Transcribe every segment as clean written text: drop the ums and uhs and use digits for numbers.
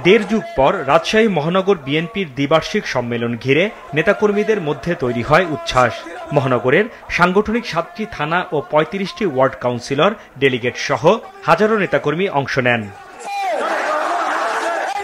দেড় যুগ পর রাজশাহী মহানগর বিএনপির দ্বিবার্ষিক সম্মেলন ঘিরে নেতাকর্মীদের মধ্যে তৈরি হয় উচ্ছ্বাস। মহানগরের সাংগঠনিক 7টি থানা ও 35টি ওয়ার্ড কাউন্সিলর, ডেলিগেট সহ হাজারো নেতাকর্মী অংশ নেন।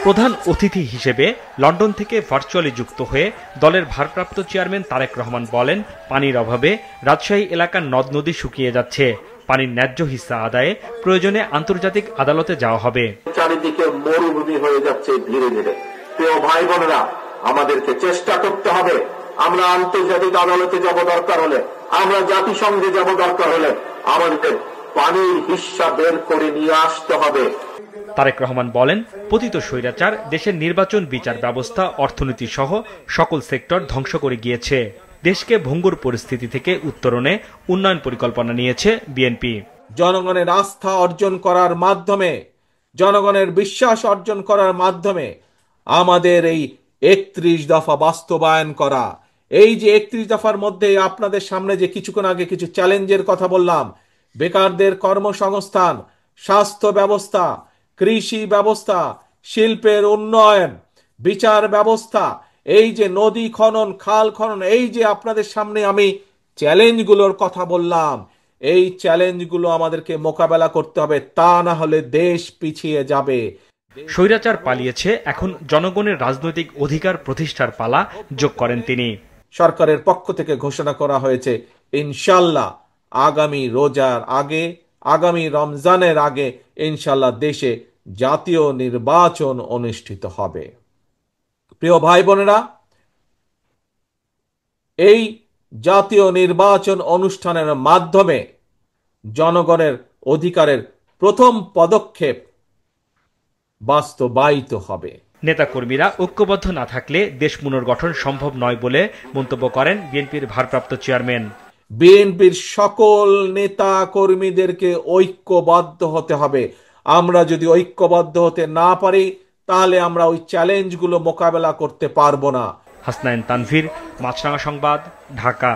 প্রধান অতিথি হিসেবে লন্ডন থেকে ভার্চুয়ালি যুক্ত হয়ে দলের ভারপ্রাপ্ত চেয়ারম্যান তারেক রহমান বলেন, পানির অভাবে রাজশাহী এলাকার নদ নদী শুকিয়ে যাচ্ছে। পানির ন্যায্য হিস্সা আদায়ে প্রয়োজনে আন্তর্জাতিক আদালতে যাওয়া হবে। চারিদিকে মরুভূমি হয়ে যাচ্ছে ধীরে ধীরে। প্রিয় ভাই বোনেরা, আমাদেরকে চেষ্টা করতে হবে। আমরা আন্তর্জাতিক আদালতে যাব দরকার হলে, আমরা জাতিসংঘে যাব দরকার হলে, আমাদের পানির হিস্সা বের করে নিয়ে আসতে হবে। তারেক রহমান বলেন, পতিত স্বৈরাচার দেশের নির্বাচন, বিচার ব্যবস্থা, অর্থনীতি সহ সকল সেক্টর ধ্বংস করে গিয়েছে। দেশকে ভঙ্গুর পরিস্থিতি থেকে উত্তরণে উন্নয়ন পরিকল্পনা নিয়েছে বিএনপি। জনগণের আস্থা অর্জন করার মাধ্যমে, জনগণের বিশ্বাস অর্জন করার মাধ্যমে আমাদের এই 31 দফা বাস্তবায়ন করা। এই যে 31 দফার মধ্যে আপনাদের সামনে যে কিছুক্ষণ আগে কিছু চ্যালেঞ্জের কথা বললাম, বেকারদের কর্মসংস্থান, স্বাস্থ্য ব্যবস্থা, কৃষি ব্যবস্থা, শিল্পের উন্নয়ন, বিচার ব্যবস্থা, এই যে নদী খনন, খাল খনন, এই যে আপনাদের সামনে আমি চ্যালেঞ্জগুলোর কথা বললাম, এই চ্যালেঞ্জগুলো আমাদেরকে মোকাবেলা করতে হবে, তা না হলে দেশ পিছিয়ে যাবে। স্বৈরাচার পালিয়েছে, এখন জনগণের রাজনৈতিক অধিকার প্রতিষ্ঠার পালা, যোগ করেন তিনি। সরকারের পক্ষ থেকে ঘোষণা করা হয়েছে, ইনশাল্লাহ আগামী রোজার আগে, আগামী রমজানের আগে ইনশাল্লাহ দেশে জাতীয় নির্বাচন অনুষ্ঠিত হবে। প্রিয় ভাই বোনেরা, এই জাতীয় নির্বাচন অনুষ্ঠানের মাধ্যমে জনগণের অধিকারের প্রথম পদক্ষেপ বাস্তবায়িত হবে। নেতাকর্মীরা ঐক্যবদ্ধ না থাকলে দেশ পুনর্গঠন সম্ভব নয় বলে মন্তব্য করেন বিএনপির ভারপ্রাপ্ত চেয়ারম্যান। বিএনপির সকল নেতা কর্মীদেরকে ঐক্যবদ্ধ হতে হবে। আমরা যদি ঐক্যবদ্ধ হতে না পারি, তাহলে আমরা ওই চ্যালেঞ্জগুলো মোকাবেলা করতে পারবো না। হাসনাইন তানভীর, মাছরাঙা সংবাদ, ঢাকা।